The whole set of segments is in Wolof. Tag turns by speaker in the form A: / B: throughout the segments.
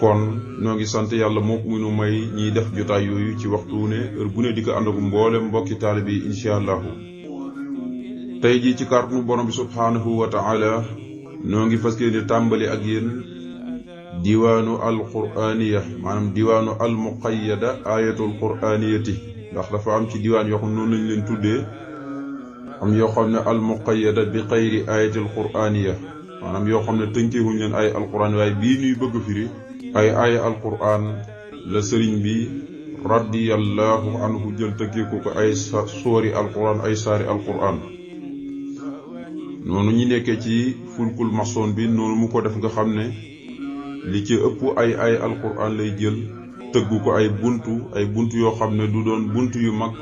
A: kon ñoo ngi sant yàlla mook mu nu may ñiy def jotaay yooyu ci waxtu ne heure bu ne di ko ànd ak mboolem mbokki taalibe yi incha allahu. tey jii ci kàttanu borom bi subhaanahu wa taala ñoo ngi fas yéene tàmbali ak yéen diwaanu alqur'aniya maanaam diwaanu almuqayyada ayatul qur'aniyati ndax dafa am ci diwaan yoo xam noonu lañ leen tuddee am yoo xam ne almuqayyada bi xayri ayatil qur'aniya maanaam yoo xam ne tënkeewuñ leen ay alqur'an waaye bii ñuy bëgg firi ay aaya alqur'an la sëriñ bi radiyallahu anhu jël tënkeeku ko ay soori alqur'an ay saari alqur'an noonu ñu nekkee ci fulkul masoon bi noonu mu ko def nga xam ne li ci ëpp ay alqur'an lay jël tëggu ko ay buntu yoo xam ne du doon buntu yu mag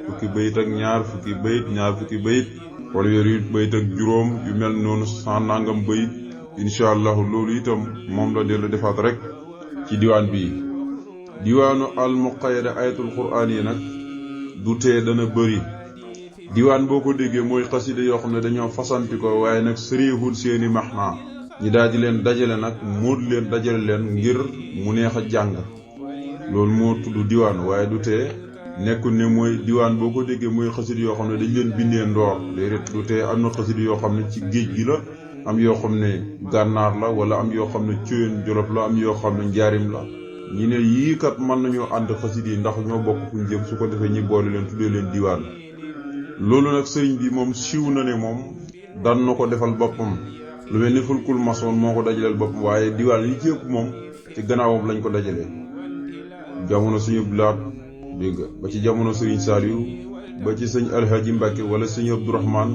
A: fukki bayit ak ñaar fukki bayit wala yooyu bayit ak juróom yu mel noonu sa nangam bayit incha allahu loolu itam moom la dellu defaat rek ci diwaan bii. diwaanu almuqayyada ayatul qur'an yi nag du tee dana bëri. diwaan boo ko déggee mooy xasida yoo xam ne dañoo fasanti ko waaye nag sëriwul seeni maxnaa ñi daal di leen dajale nag móot leen dajale leen ngir mu neex a jàng loolu moo tudd diwaan waaye du tee nekkul ne mooy diwaan boo ko déggee mooy xasida yoo xam ne dañ leen bindee ndoor déedéet du tee am na xasida yoo xam ne ci géej gi la am yoo xam ne gànnaar la wala am yoo xam ne Cóoyeen Jolof la am yoo xam ne njaarim la ñi ne yii kat mën nañoo ànd xasida yi ndax ñoo bokk fuñ jëm su ko defee ñi boole leen tuddee leen diwaan. loolu nag sëriñ bi moom siiw na ne moom daan na ko defal boppam lu mel ni fulkul masoon moo ko dajaleel boppam waaye diwaan yi ci ëpp moom ci gannaawam lañ ko dajalee jamono suñu blaat dégg nga ba ci jamono sëriñ Saliou ba ci sëñ Alhaji Mbàkke wala sëñ Abdourahman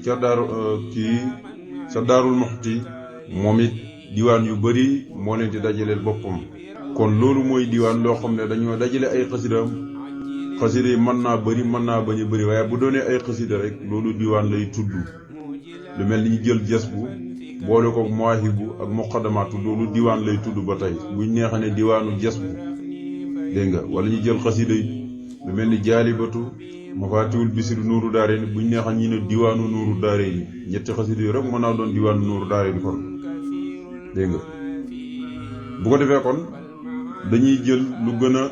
A: ca daarul Muxti moom it diwaan yu bari moo leen di dajaleel boppam kon loolu mooy diwaan loo xam ne dañoo dajale ay xasidaam xasida yi mën naa bëri mën naa bañ a bëri waaye bu doonee ay xasida rek loolu diwaan lay tudd lu mel ni ñu jël jas bu boole ko mawaahibu ak muqaddamaatu loolu diwaan lay tudd ba tey buñ neexee ne diwaanu jas bu dégg nga wala ñu jël xasida yi lu mel ni jaalibatu mafaatiwul bisiri nuuru daare ni buñ neexee ñi ne diwaanu nuuru daare ni ñetti xasida yi rek mën naa doon diwaanu nuuru daare ni kon dégg nga bu ko defee kon dañuy jël lu gën a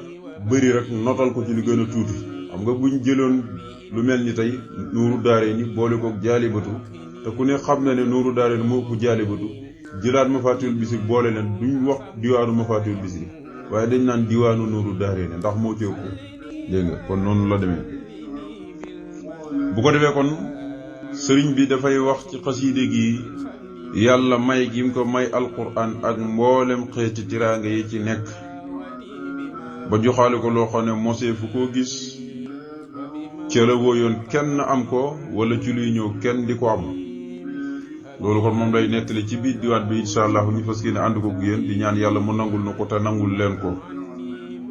A: bëri rek notal ko ci lu gën a tuuti xam nga buñ jëloon lu mel ni tey nuuru daare ni boole ko jaalibatu te ku ne xam na ne nuuru daare ni moo ëpp jaalibatu jëlaat mafaatiwul bisiri boole leen duñ wax diwaanu mafaatiwul bisiri waaye dañ naan diwaanu nuuru daare ni ndax moo ci ëpp dégg nga kon noonu la demee. bu ko defee kon sëriñ bi dafay wax ci xasiide gi yàlla may gi mu ko may alquran ak mboolem xeeti tiraanga yi ci nekk ba joxaale ko loo xam ne mosee fu koo gis ca la wooyoon kenn am ko wala ci luy ñëw kenn di ko am loolu kon moom lay nettali ci biir diwaan bi incha allah ñu fas yéene ànd ko yéen di ñaan yàlla mu nangul na ko te nangul leen ko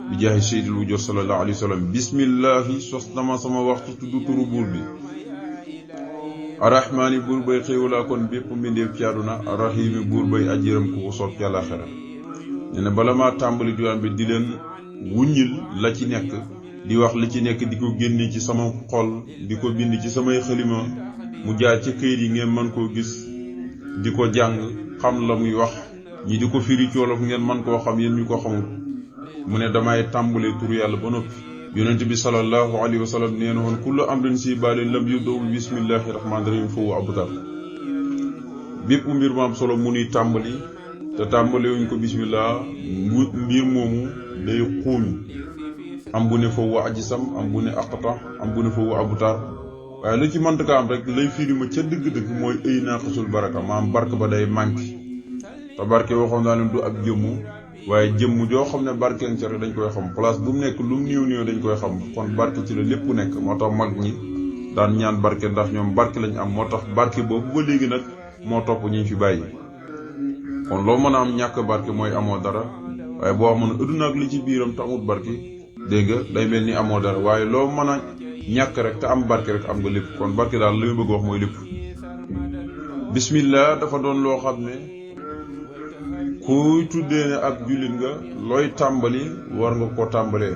A: bi jaahi sayyidil wujuud sallallahu alayhi wa sallam. bismillahi sos dama sama wax ci tudd turu buur bi arrahmaani buur bay xéewalaa kon bépp mbindeef ci àdduna arrahiimi buur bay ajiram ku ko soob ci àllaaxira nee na bala maa tàmbali diwaan bi di leen wuññil la ci nekk di wax li ci nekk di ko génne ci sama xol di ko bind ci samay xalima mu jaar ci këyit yi ngeen mën koo gis di ko jàng xam la muy wax ñi di ko firi ci wolof ngeen mën koo xam yéen ñu ko xamul mu ne damay tàmbale turu yàlla ba noppi yonent bi sallallahu alayhi wa sallam nee na woon kullu amrin si baalin lam yubda'u bi bismillahi rahmaani rahim fa huwa abtar bépp mbir mu am solo mu nuy tàmbali te tàmbale wuñ ko bismillah mbir moomu day xuuñ am bu ne fa huwa ajsam am bu ne aqta am bu ne fa huwa abtar waaye lu ci mënta ka am rek lay firi ma ca dëgg-dëgg mooy ay naaqisul baraka maam barke ba day manqué te barke waxoon naa leen du ab jëmmu waaye jëmm joo xam ne barkeen ci rek dañ koy xam place bu mu nekk lu mu néew dañ koy xam kon barke ci la lépp nekk moo tax mag ñi daan ñaan barke ndax ñoom barke lañ am moo tax barke boobu ba léegi nag moo topp ñi fi bàyyi kon loo mën a am ñàkk barke mooy amoo dara waaye boo amoon adduna ak li ci biiram te amul barke dégg nga day mel ni amoo dara waaye loo mën a ñàkk rek te am barke rek am nga lépp kon barke daal li ma bëgg wax mooy lépp. bismillah dafa doon loo xam ne kuy tuddee ne ab jullit nga looy tàmbali war nga ko tàmbalee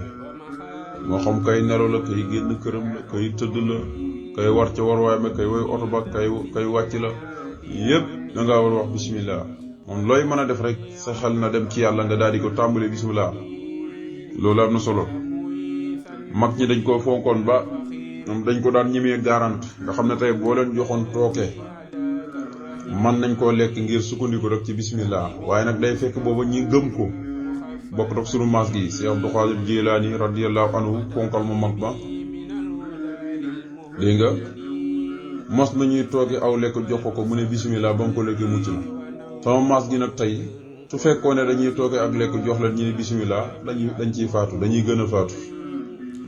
A: moo xam kay nelaw la kay génn këram la kay tëdd la kay war ca war waay ma kay woy oto ba kay wàcc la yépp da ngaa war a wax bismillah moom looy mën a def rek sa xel na dem ci yàlla nga daal di ko tàmbale bismillah. loolu am na solo. mag ñi dañ koo fonkoon ba ñoom dañ ko daan ñimee garante nga xam ne tey boo leen joxoon tooke man nañ koo lekk ngir sukkandiku rek ci bismillah. waaye nag day fekk booba ñi gëm ko bokk rek sunu maas gi Cheikh Abdou Khadir Jilaani radiyallahu anhu fonkal mu mag ba dégg nga mos nañuy tooge aw lekk jox ko mu ne bismillah ba mu ko lekkee mucc na. sama maas gi nag tey su fekkoon ne dañuy tooge ak lekk jox leen ñu ne bismillah dañ ciy faatu, dañuy gën a faatu.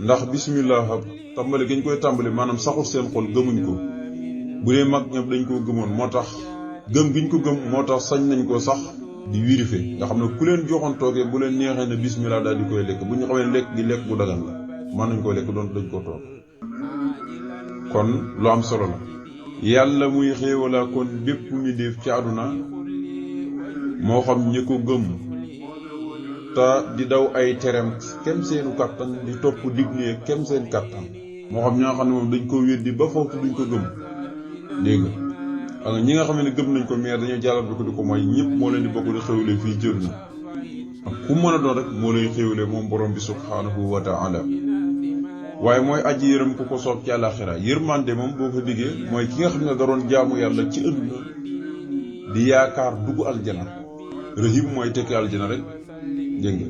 A: ndax bismillah tàmbali gi ñu koy tàmbali maanaam saxul seen xol, gëmuñ ko. bu dee mag ñëpp dañ koo gëmoon moo tax gëm giñ ko gëm moo tax sañ nañ ko sax di wirife nga xam ne ku leen joxoon toogee bu leen neexee ne bismillah daal di koy lekk bu ñu xamee lekk gi lekk bu dagan la mën nañ koo lekk doon dañ koo toog. kon lu am solo la. yàlla muy xéewalaa kon bépp mi def ci àdduna moo xam ñi ko gëm te di daw ay terem kem seenu kattan di topp diglee kem seen kattan moo xam ñi nga xam ne moom dañ ko weddi ba fawtu duñ ko gëm dégg nga ñi nga xam ne gëm nañ ko mais dañoo jàllal bi ko di ko mooy ñëpp moo leen di bokk di xéwle fii jër na ak ku mën a doon rek moo lay xéwle moom borom bi subhanahu wa ta'ala. waaye mooy aji yërëm ku ko soob ci àlaxira. yërmande moom boo ko diggee mooy ki nga xam ne da doon jaamu yàlla ci ëdduna di yaakaar dugg aljana. rahim mooy tekki aljana rek dégg nga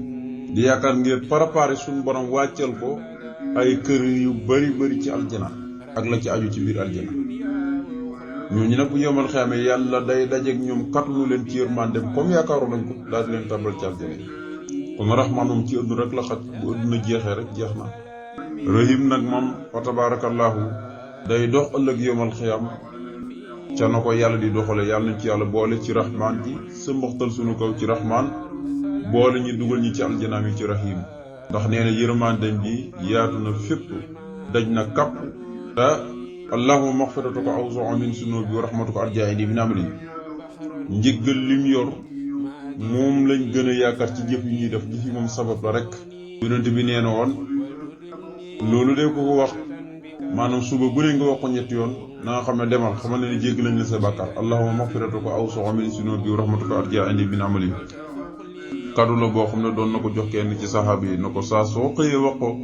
A: di yaakaar ngir préparer suñu borom wàcceel ko ay kër yu bari ci aljana ak la ci aju ci biir aljana. ñooñu nag bu yomal xamee yàlla day dajeeg ñoom katunu leen ci yërmandem comme yaakaaru nañ ko daal di leen tàmbal ci aljana. kon rahmaan moom ci ëdduna rek la xaj, bu ëdduna jeexee rek jeex na. rahim nag moom fa tabarakallahu day dox ëllëg yomal xiyam ca na ko yàlla di doxale. yàlla nañ ci yàlla boole ci rahmaan ji sa mboxtal sunu kaw ci rahmaan boole ñu dugal ñi ci aljanaam yi ci rahim. ndax nee na yërmandem bi yaatu na fépp daj na kapp te allahumma maghfiratuka awsa'u min sunubi wa rahmatuka arja'ini min amri. njëggal lim yor moom lañ gën a yaakaar ci jëf yi ñuy def jëf yi moom sabab la rek. yonent bi nee na woon loolu de ko wax maanaam suba bu ne nga wax ko ñetti yoon na nga xam ne demal xamal ne ni jégg nañ la sa bàkkaar. allahumma maghfiratuka awsa'u min sunubi wa rahmatuka arja'ini min amri. kaddu la boo xam ne doon na ko jox kenn ci saxaaba yi na ko saa soo xëyee wax ko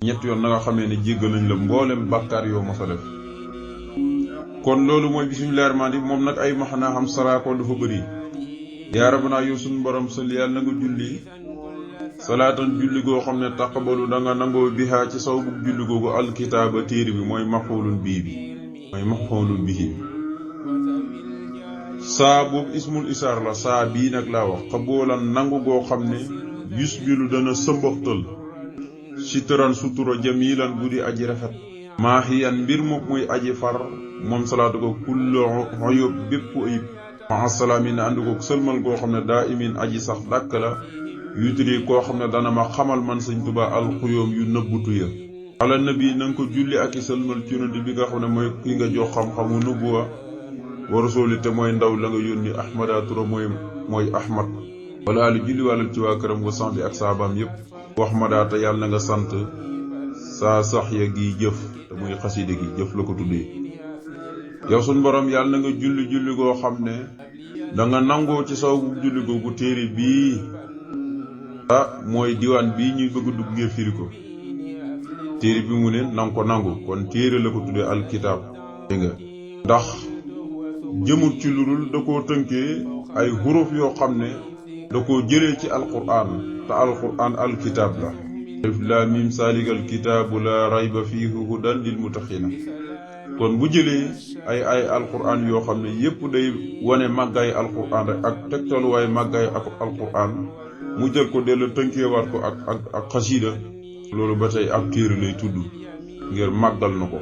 A: ñetti yoon na nga xamee ne jégg nañ la mboolem bàkkaar yoo mos a def. kon loolu mooy bismillahir rahmaani rahim. moom nag ay maxanaa xam saraakoon dafa bëri. yaa rabbana yow suñu borom salli yàlla na nga julli salaatan julli goo xam ne taqabalu da nga nangoo bihaa ci saw bu julli googu alkitaaba téere bi mooy maf'ulun bihi saa boobu ismul isaar la. saa bii nag laa wax xaboolan nangu goo xam ne yusbilu dana sëmbaxtal sitran sutura jamilan bu di aji rafet maahiyan mbir moom muy aji far moom salaatu ko kullu uyub bépp ayib ma asalaami ne ànd ko sëlmal goo xam ne daa imin aji sax dàkk la yutri koo xam ne dana ma xamal man Sëñ Tuubaa alxuyoom yu nëbbutu ya. ala nabi na nga ko julli ak i sëlmal ci yonent bi nga xam ne mooy ki nga jox xam-xamu nubuwa wa rasuli te mooy ndaw la nga yónni ahmada tura mooy ahmad wala ali julli wàllal ci waa këram wa sax bi ak saabaam yépp wax ma daata yàlla na nga sant saa sax ya gi jëf te muy xaside gi jëf la ko tuddee. yow suñ borom yàlla na nga julli goo xam ne da nga nangoo ci saw bu julli googu téere bii mooy diwaan bii ñuy bëgg dugg ngir firi ko. téere bi mu ne nang ko nangu kon téere la ko tuddee alkitaab dégg nga ndax jëmut ci lurul da koo tënkee ay huruf yoo xam ne da koo jëlee ci alquran te alquran alkitaab la. alif laam miim saalikal kitaabu la rayba fiihi hudan lil muttaqiina. kon bu jëlee ay alquran yoo xam ne yépp day wane màggaay alquran rek ak tegtaluwaay màggaay ak alquran mu jël ko dellu tënkeewaat ko ak xasiida loolu ba tey ab téere lay tudd ngir màggal na ko.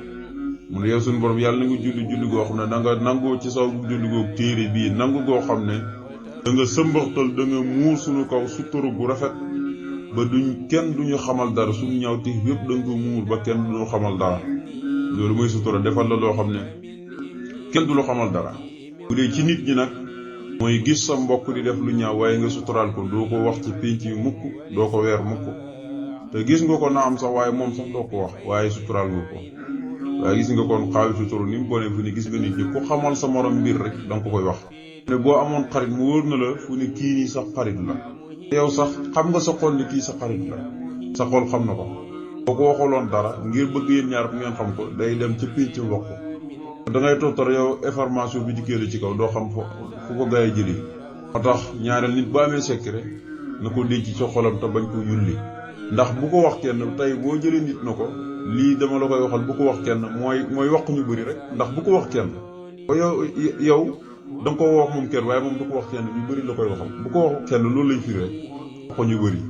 A: mu ne yow suñu borom yàlla na nga julli goo xam ne da nga nangoo ci saw julli googu téere bii nangu goo xam ne da nga sëmbaxtal da nga muur suñu kaw sutura gu rafet ba kenn duñu xamal dara suñu ñawti yépp da nga ko muur ba kenn duñu xamal dara. loolu mooy sutura defal la loo xam ne kenn du la xamal dara. bu dee ci nit ñi nag mooy gis sa mbokk di def lu ñaaw waaye nga suturaal ko doo ko wax ci pénc yi mukk doo ko weer mukk te gis nga ko na am sax waaye moom sax doo ko wax waaye suturaal nga ko. waaye gis nga kon xaawi suturu ni mu bonee fu ni gis nga nit ñi ku xamal sa morom mbir rek danga ko koy wax ne boo amoon xarit mu wóor na la fu ne kii nii sax xarit la yow sax xam nga sa xol ni kii sa xarit la sa xol xam na ko boo ko waxaloon dara ngir bëgg yéen ñaar ngeen xam ko day dem ca pénc wax ko da ngay tootar yow information bi dikkee la ci kaw doo xam fu ko gaa yi jëlee moo tax ñaareel nit bu amee secret na ko denc ci xolam te bañ ko yulli ndax bu ko wax kenn tey boo jëlee nit na ko lii dama la koy waxal bu ko wax kenn mooy wax ñu bëri rek ndax bu ko wax kenn yow da nga ko wax moom kenn waaye moom du ko wax kenn ñu bëri la koy waxal bu ko wax kenn loolu lañ firi rek wax ñu bëri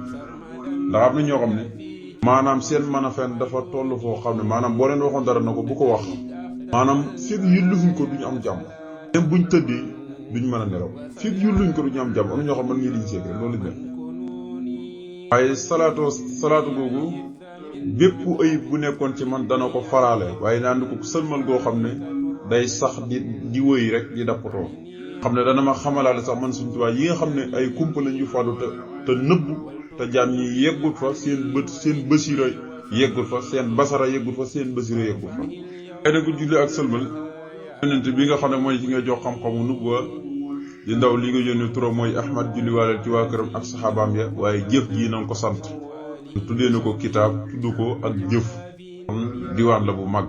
A: ndax am na ñoo xam ne maanaam seen mën a fen dafa toll foo xam ne maanaam boo leen waxoon dara na ko bu ko wax maanaam fekk yullufuñ ko duñu am jàmm même buñ tëddee duñ mën a nelaw fekk yulluñ ko duñu am jàmm am na ñoo xam man ñii liñ seeg rek loolu lañ def waaye salaatu googu bépp ayib bu nekkoon ci man dana ko faraale waaye naan ko sëlmal goo xam ne day sax di wëy rek di dappatoo xam ne dana ma xamalaale sax man Sëriñ Tuubaa yi nga xam ne ay kumpa lañ yu fadu te nëbbu te jaam ñi yeggut fa seen basira yeggut fa seen basara yeggut fa seen basira yeggut fa ay da ko julli ak sëlmal yonent bi nga xam ne mooy ci nga jox xam-xamu nubuwa di ndaw li nga yónni turam mooy Ahmad julli waaleel ci waa këram ak saxaabaam ya waaye jëf ji na nga ko sant tuddee na ko kitaab tudd ko ak jëf kon diwaan la bu mag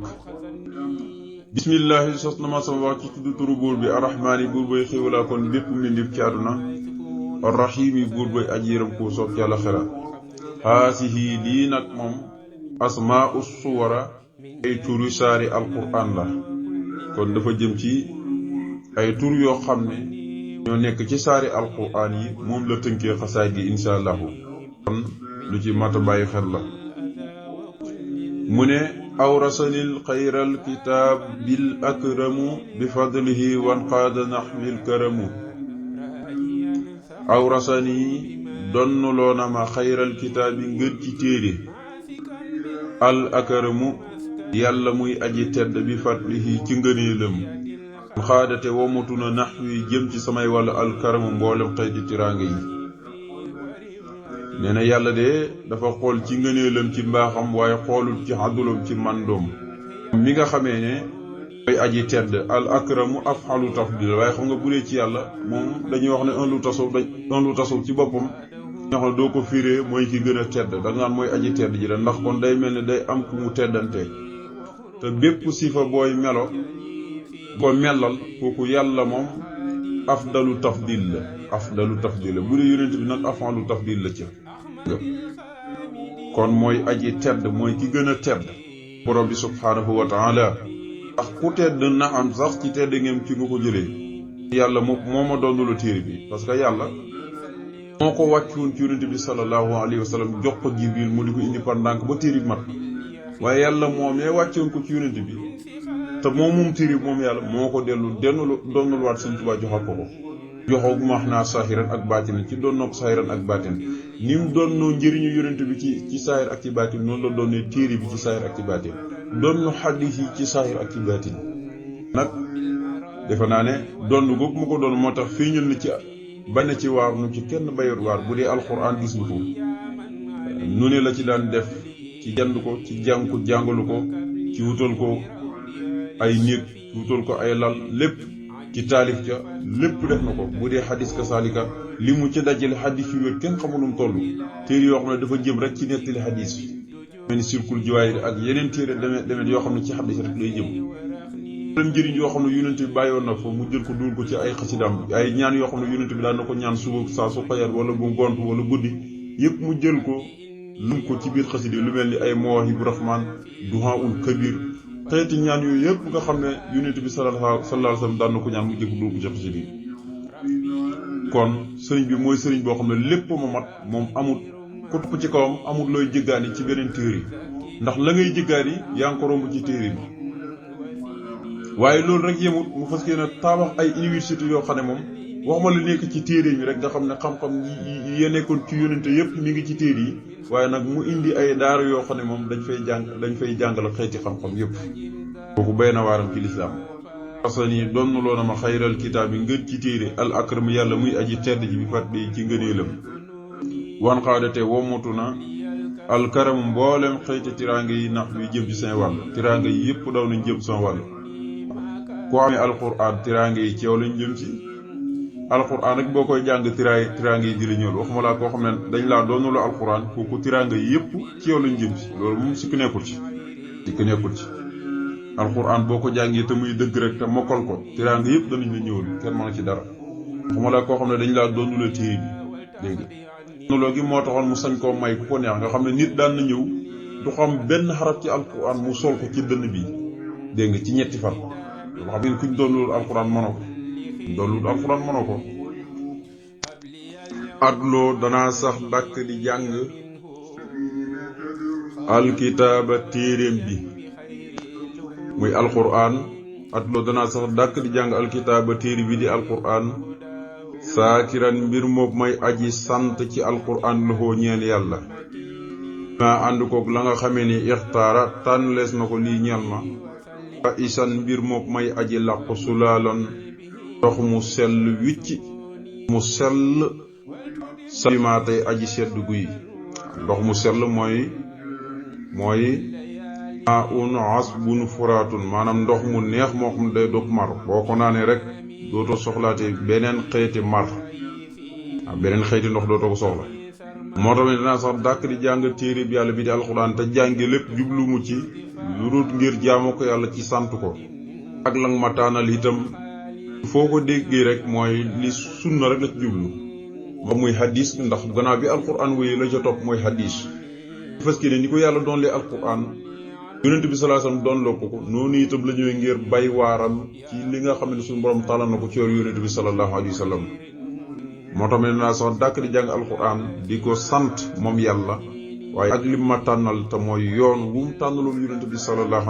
A: bismillahi sos na ma sama wax ci tudd turu buur bi arrahmaani buur bay xéewalaa kon bépp mbindeef ci àdduna arrahiimi buur bay aji yërëm ko soob ci àllaxira haasihi lii nag moom asmaa'u suwara ay turu saari alquraan la kon dafa jëm ci ay tur yoo xam ne ñoo nekk ci saari alquraan yi moom la tënkee xasaay gi insha allahu kon lu ci mata bàyyi xel la mu ne awrasanil xayral kitaab bil akramu bi fadlihi wan qaada naxwil karamu awrasani donnuloona ma xayral kitaab yi ngën ci téere al akramu yàlla muy aji tedd bi fadlihi ci ngëneelam xaadate womatu na nax wi jëm ci samay wàllu alkaramu mboolem xëyti tiraanga yi nee na yàlla de dafa xool ci ngëneelam ci mbaaxam waaye xoolul ci àddulam ci mandoom mi nga xamee ne mooy aji tedd al akramu af'alu tafdil waaye xam nga bu dee ci yàlla moom dañuy wax ne un lu tasawuf ci boppam ñoo xam ne doo ko firee mooy ki gën a tedd da nga naan mooy aji tedd ji la ndax kon day mel ne day am ku mu teddante te bépp sifa booy melo ko mellal kooku yàlla moom afdalu tafdil la bu dee yonent bi nag af'alu tafdil la ci kon mooy aji tedd mooy ki gën a tedd borom bi subhaanahu wa taala ndax ku tedd na am sax ci tedd ngeen ci nga ko jëlee yàlla moo ma doon la téere bi parce que yàlla moo ko wàccoon ci yonent bi sallallahu alayhi wa sallam jox ko Jibril mu di ko indi par ndànk ba téere bi mat waaye yàlla moomee wàccoon ko ci yonent bi te moom téere bi moom yàlla moo ko doonul waat Sëriñ Tuubaa joxal ko joxoog ma wax naa saahiran ak baatin ci doon ko saahiran ak baatin ni mu doonnoo njëriñu yonent bi ci saahir ak ci baatin noonu la doonnee téere bi ci saahir ak ci baatin doon xadiis yi ci saahir ak ci baatin nag defe naa ne doon googu mu ko doon moo tax fii ñun ni ci bañ ci waar nu ci kenn bayut waar bu dee alxuraan gis nga ko nu ne la ci daan def ci jand ko ci jàngalu ko ci wutal ko ay néeg ci wutal ko ay lal lépp ci taalif ca lépp def na ko bu dee xadis ka saalika li mu ci dajale xadis yu wér kenn xamulum toll téere yoo xam ne dafa jëm rek ci nettali xadis mel ni sirkul jiwaay ak yeneen téere demet yoo xam ne ci xadis rek lay jëm leen njëriñ yoo xam ne yonent bi bàyyoon na fa mu jël ko dugal ko ci ay xasidam ay ñaan yoo xam ne yonent bi daan na ko ñaan suba saa su xëyat wala bu ngont wala guddi yëpp mu jël ko lum ko ci biir xasida lu mel ni ay mawaahibu rahmaan duhaul kabir xeeti ñaan yooyu yëpp nga xam ne yonent bi sallallahu alayhi wa sallam daan na ko ñaan mu jël ko dugal ko ci xasida kon sëriñ bi mooy sëriñ boo xam ne lépp ma mat moom amul ku topp ci kawam amul looy jëggaani ci beneen téere ndax la ngay jëggaani yaa ngi ko romb ci téere bi waaye loolu rek yemut mu fas yéene tabax ay université yoo xam ne moom waxuma la nekk ci téere yi rek nga xam ne xam-xam yi nekkoon ci yónnente yépp mi ngi ci téere yi waaye nag mu indi ay daara yoo xam ne moom dañ fay jàngal xeeti xam-xam yépp kooku bay na waaram ci lislaam asani doon na loona ma xayral kitaab yi ngën ci téere al akram yàlla muy aji tedd ji bi fat bi ci ngëneelam wan xaadate wommatu na alkaram mboolem xeeti tiraanga yi nax bi jëm ci seen wàll tiraanga yi yépp daw nañ jëm seen wàll ku amee alquran tiraanga yi ci yow lañ jëm ci alquran rek boo koy jàng tiraanga yi di la ñëw waxuma laa koo xam ne dañ laa doonu la alquran kooku tiraanga yépp ci yow lañ jëm si loolu moom sikk nekkul ci alquran boo ko jàngee te muy dëgg rek te mokkal ko tiraanga yépp danañ la ñëwal kenn mën ci dara waxuma laa koo xam ne dañ laa doonu la téere bi dégg nga loolu gi moo taxoon mu sañ koo may ku ko neex nga xam ne nit daan na ñëw du xam benn xaraf ci alquran mu sol ko ci dënn bi dégg nga ci ñetti fan loolu xam ne kuñ doonul alquran mënoo ko adloo danaa sax dàkk di jàng alkitaaba téeréem bi muy alquran adloo danaa sax dàkk di jàng alkitaaba téere bi di alquran saakiran mbir moom may aji sant ci alquran loxoo ñeel yàlla ma ànd koog la nga xamee ni ixtaara tànnees na ko lii ñeel ma fa isan mbir moom may aji làq sulaalan ndox mu sell wicc mu sell salima tey aji sedd guy ndox mu sell mooy maa un asbun furaatun maanaam ndox mu neex moo xam day dog mar boo ko naanee rek dootoo soxlaate beneen xeeti mar beneen xeeti ndox dootoo ko soxla moo tax ne dinaa sax dàkk di jàng téere bi yàlla bi di alxuraan te jànge lépp jublu mu ci lu dul ngir jaamu ko yàlla ci sant ko ak lang ma taanal itam foo ko déggee rek mooy li sunna rek la ci jublu moom muy hadis ndax gannaaw bi alxuraan wéy la ca topp mooy hadis fas ki ne ni ko yàlla doon lee alxuraan yonent bi sallallahu alayhi wasallam doon loo ko noonu itam la ñëwee ngir bay waaram ci li nga xam ne suñu borom tàllal na ko ci yoon yonent bi sallallahu alayhi wasallam moo tax ne naa sax dàkk di jàng alxuraan di ko sant moom yàlla waaye ak lim ma tànnal te mooy yoon wu mu tànnaloon yonent bi sallallahu alayhi